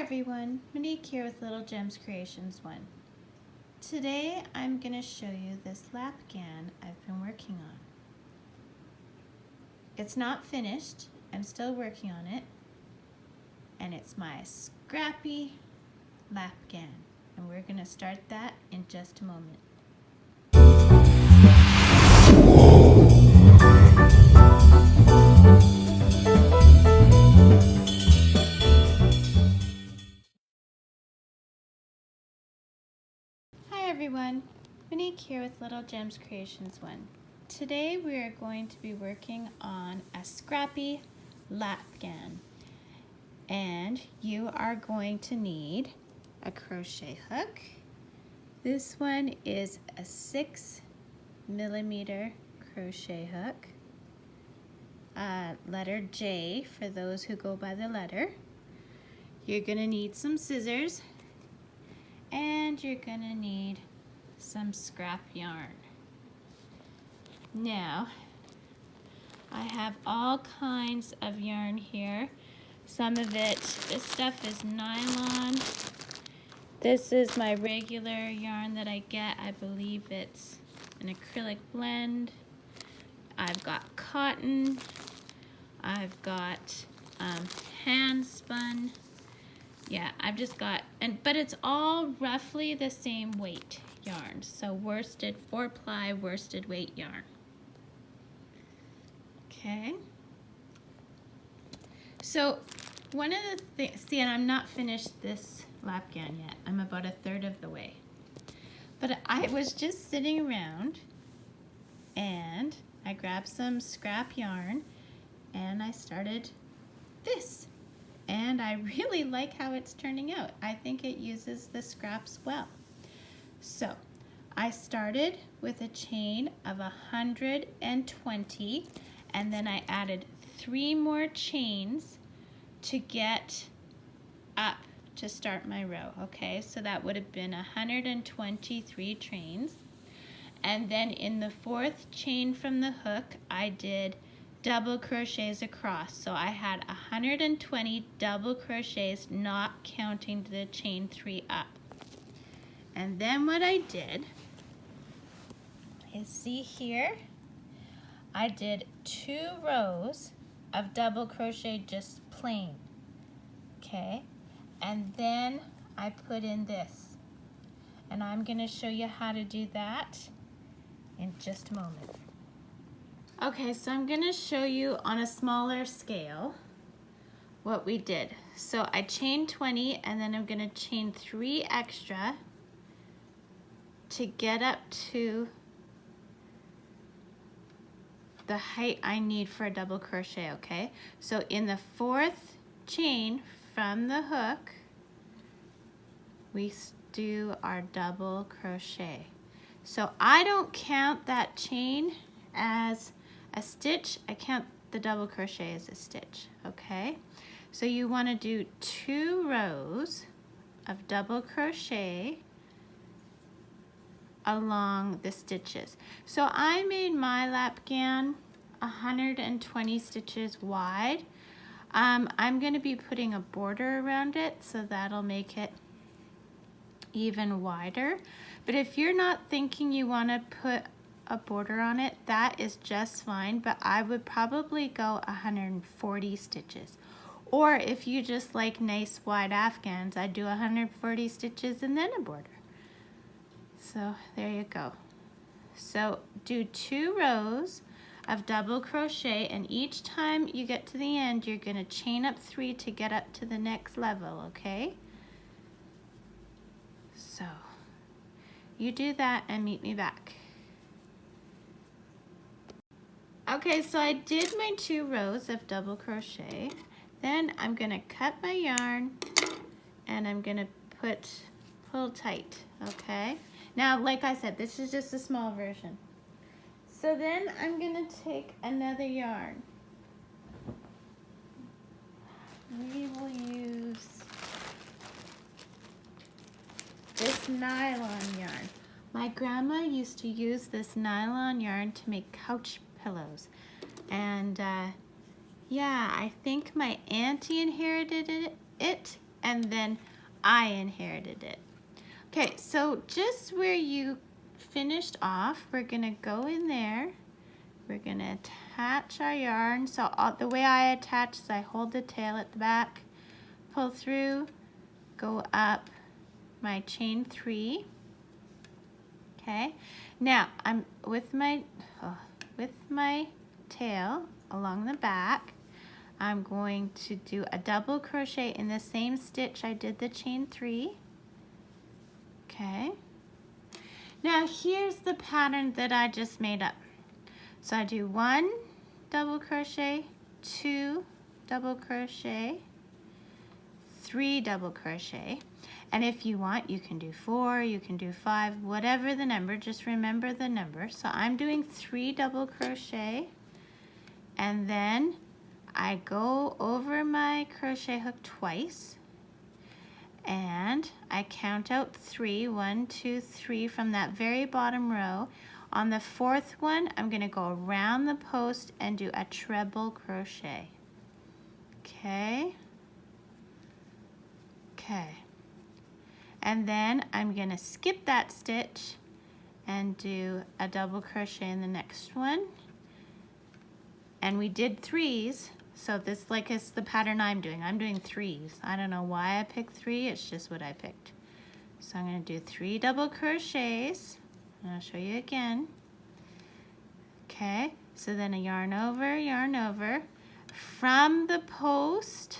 everyone, Monique here with Little Gems Creations 1. Today I'm going to show you this Lap-ghan I've been working on. It's not finished, I'm still working on it, and it's my Scrappy Lap-ghan, and we're going to start that in just a moment. Hi everyone, Monique here with Little Gems Creations 1. Today we are going to be working on a Scrappy Lap-ghan, and you are going to need a crochet hook. This one is a 6mm crochet hook, letter J for those who go by the letter. You're going to need some scissors, and you're going to need some scrap yarn. Now, I have all kinds of yarn here. Some of it, this stuff is nylon. This is my regular yarn that I get. I believe it's an acrylic blend. I've got cotton. I've got hand spun. Yeah, I've just got, but it's all roughly the same weight yarn. So worsted, 4-ply worsted weight yarn. Okay. So one of the things, see, and I'm not finished this Lap-ghan yet. I'm about 1/3 of the way. But I was just sitting around and I grabbed some scrap yarn and I started this. And I really like how it's turning out. I think it uses the scraps well. So I started with a chain of 120, and then I added 3 more chains to get up to start my row. Okay, so that would have been 123 chains. And then in the 4th chain from the hook, I did double crochets across. So I had 120 double crochets, not counting the chain 3 up. And then what I did is, see here, I did 2 rows of double crochet just plain. Okay, and then I put in this. And I'm going to show you how to do that in just a moment. Okay, so I'm going to show you on a smaller scale what we did. So I chained 20, and then I'm going to chain 3 extra to get up to the height I need for a double crochet, okay? So in the 4th chain from the hook, we do our double crochet. So I don't count that chain as a stitch, I count the double crochet as a stitch, okay? So you want to do 2 rows of double crochet along the stitches. So I made my Lap-ghan 120 stitches wide. I'm going to be putting a border around it, so that'll make it even wider. But if you're not thinking you want to put a border on it, that is just fine, but I would probably go 140 stitches. Or if you just like nice wide afghans, I'd do 140 stitches and then a border. So there you go. So do 2 rows of double crochet, and each time you get to the end, you're going to chain up 3 to get up to the next level, okay? So you do that and meet me back. Okay, so I did my 2 rows of double crochet. Then I'm going to cut my yarn and I'm going to pull tight, okay? Now, like I said, this is just a small version. So then I'm going to take another yarn. We will use this nylon yarn. My grandma used to use this nylon yarn to make couch pillows. And yeah, I think my auntie inherited it and then I inherited it. Okay, so just where you finished off, we're gonna go in there. We're gonna attach our yarn. So the way I attach is I hold the tail at the back, pull through, go up my chain 3. Okay, now I'm with my tail along the back. I'm going to do a double crochet in the same stitch I did the chain 3. Okay. Now here's the pattern that I just made up. So I do 1 double crochet, 2 double crochet, 3 double crochet. And if you want, you can do 4, you can do 5, whatever the number, just remember the number. So I'm doing 3 double crochet, and then I go over my crochet hook twice, and I count out 3, 1, 2, 3 from that very bottom row. On the 4th one, I'm gonna go around the post and do a treble crochet. Okay. Okay. And then I'm gonna skip that stitch and do a double crochet in the next one. And we did 3s, so this is the pattern I'm doing. I'm doing 3s. I don't know why I picked 3, it's just what I picked. So I'm gonna do 3 double crochets, and I'll show you again. Okay, so then a yarn over. From the post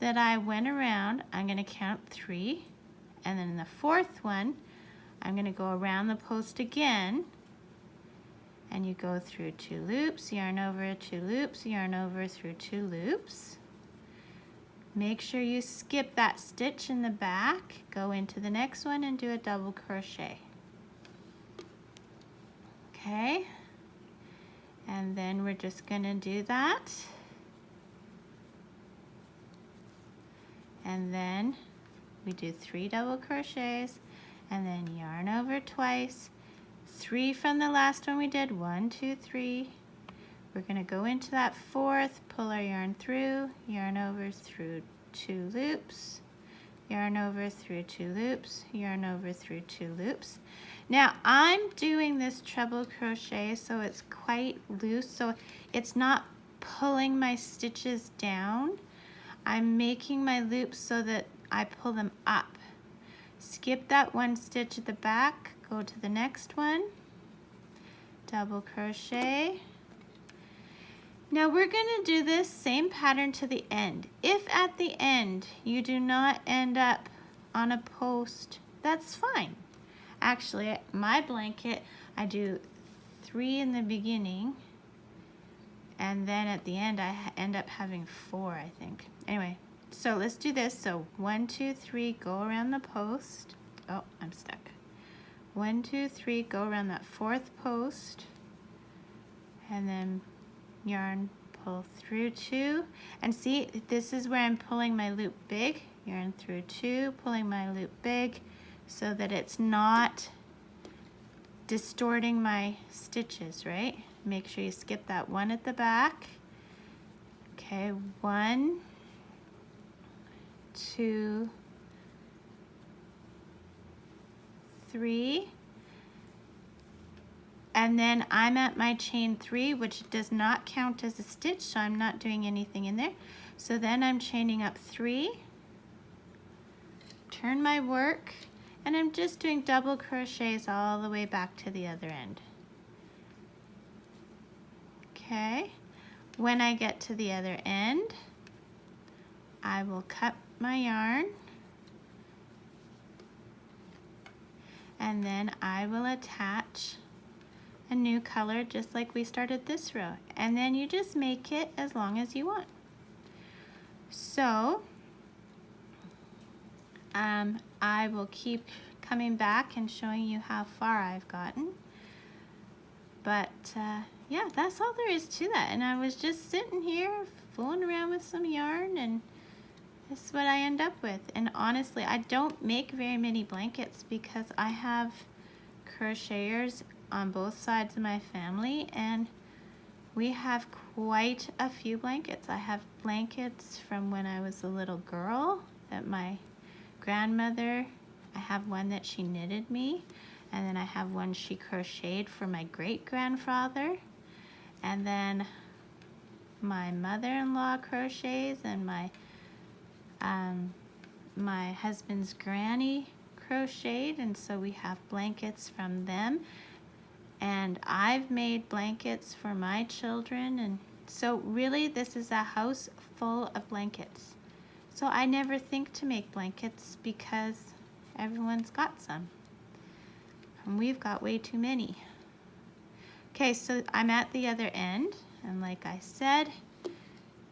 that I went around, I'm gonna count 3, and then in the 4th one, I'm gonna go around the post again, and you go through 2 loops, yarn over, 2 loops, yarn over through 2 loops. Make sure you skip that stitch in the back, go into the next one and do a double crochet. Okay, and then we're just gonna do that. And then we do 3 double crochets, and then yarn over twice, 3 from the last one we did, 1, 2, 3. We're gonna go into that 4th, pull our yarn through, yarn over through 2 loops, yarn over through 2 loops, yarn over through 2 loops. Now I'm doing this treble crochet so it's quite loose, so it's not pulling my stitches down. I'm making my loops so that I pull them up. Skip that 1 stitch at the back, go to the next one, double crochet. Now we're gonna do this same pattern to the end. If at the end you do not end up on a post, that's fine. Actually, my blanket, I do 3 in the beginning, and then at the end I end up having 4, I think. Anyway, so let's do this. So 1, 2, 3, go around the post. Oh, I'm stuck. 1, 2, 3, go around that 4th post, and then yarn, pull through 2. And see, this is where I'm pulling my loop big. Yarn through 2, pulling my loop big, so that it's not distorting my stitches, right? Make sure you skip that 1 at the back. Okay, 1, 2, 3, and then I'm at my chain 3, which does not count as a stitch, so I'm not doing anything in there. So then I'm chaining up 3, turn my work, and I'm just doing double crochets all the way back to the other end. Okay, when I get to the other end, I will cut my yarn, and then I will attach a new color just like we started this row, and then you just make it as long as you want. So I will keep coming back and showing you how far I've gotten, but yeah, that's all there is to that. And I was just sitting here fooling around with some yarn, and this is what I end up with. And honestly, I don't make very many blankets because I have crocheters on both sides of my family, and we have quite a few blankets. I have blankets from when I was a little girl that my grandmother, I have one that she knitted me, and then I have one she crocheted for my great-grandfather, and then my mother-in-law crochets, and my husband's granny crocheted, and so we have blankets from them. And I've made blankets for my children, and so really this is a house full of blankets. So I never think to make blankets because everyone's got some. And we've got way too many. Okay, so I'm at the other end, and like I said,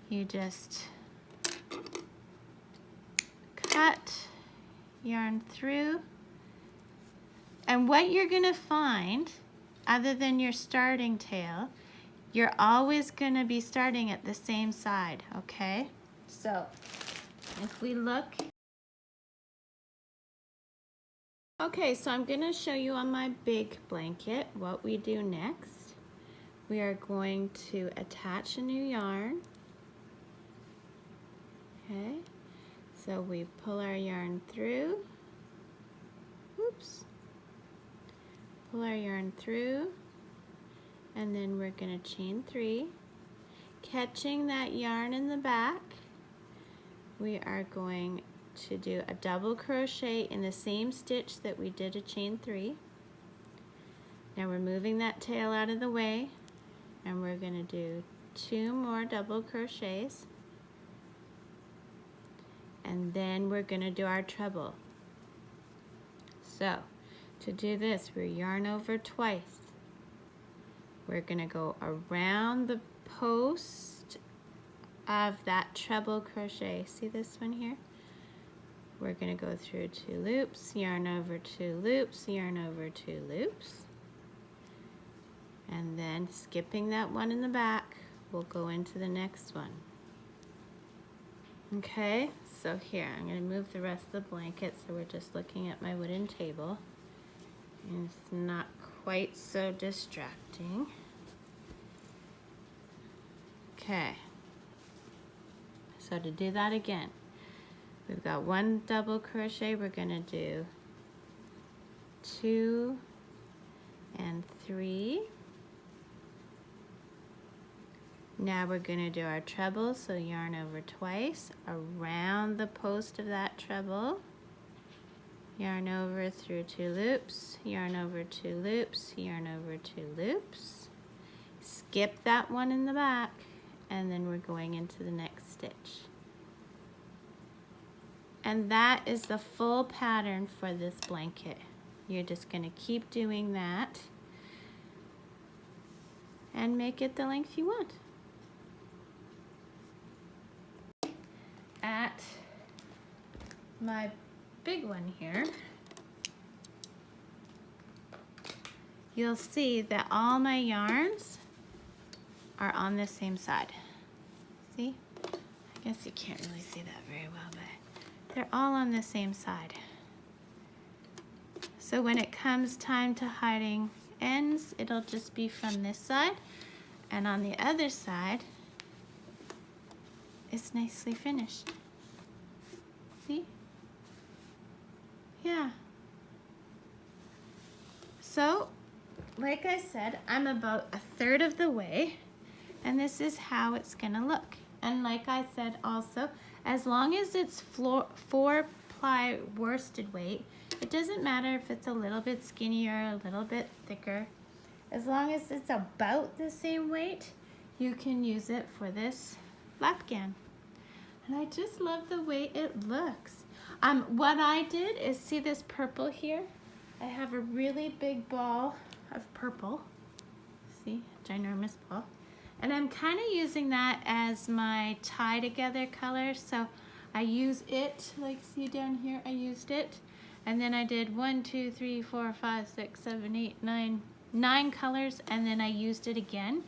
you just cut, yarn through, and what you're gonna find, other than your starting tail, you're always gonna be starting at the same side, okay? So if we look, okay, so I'm gonna show you on my big blanket what we do next. We are going to attach a new yarn, okay? So we pull our yarn through, oops, pull our yarn through, and then we're gonna chain 3. Catching that yarn in the back, we are going to do a double crochet in the same stitch that we did a chain 3. Now we're moving that tail out of the way, and we're gonna do 2 more double crochets, and then we're gonna do our treble. So to do this, we yarn over twice. We're gonna go around the post of that treble crochet. See this one here? We're gonna go through 2 loops, yarn over 2 loops, yarn over 2 loops, and then skipping that one in the back, we'll go into the next one. Okay, so here, I'm gonna move the rest of the blanket so we're just looking at my wooden table. And it's not quite so distracting. Okay, so to do that again, we've got 1 double crochet, we're gonna do 2 and 3. Now we're gonna do our treble, so yarn over twice, around the post of that treble, yarn over through 2 loops, yarn over 2 loops, yarn over 2 loops, skip that one in the back, and then we're going into the next stitch. And that is the full pattern for this blanket. You're just gonna keep doing that and make it the length you want. At my big one here, you'll see that all my yarns are on the same side. See? I guess you can't really see that very well, but they're all on the same side. So when it comes time to hiding ends, it'll just be from this side, and on the other side, it's nicely finished. See? Yeah. So, like I said, I'm about 1/3 of the way, and this is how it's gonna look. And like I said also, as long as it's 4-ply worsted weight, it doesn't matter if it's a little bit skinnier or a little bit thicker. As long as it's about the same weight, you can use it for this Lap-ghan. And I just love the way it looks. What I did is, see this purple here? I have a really big ball of purple. See, ginormous ball. And I'm kind of using that as my tie together color. So I use it, like see down here, I used it. And then I did 1, 2, 3, 4, 5, 6, 7, 8, 9 colors, and then I used it again.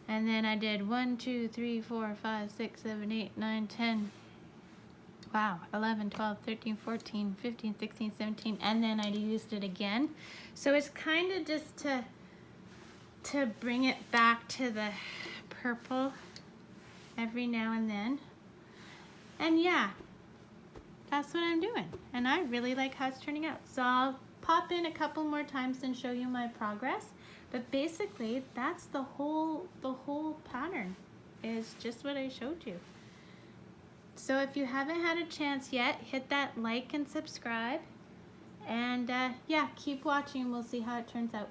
And then I did 1, 2, 3, 4, 5, 6, 7, 8, 9, 10. Wow, 11, 12, 13, 14, 15, 16, 17, and then I used it again. So it's kind of just to bring it back to the purple every now and then. And yeah, that's what I'm doing. And I really like how it's turning out. So I'll pop in a couple more times and show you my progress. But basically, that's the whole pattern is just what I showed you. So if you haven't had a chance yet, hit that like and subscribe. And yeah, keep watching. We'll see how it turns out.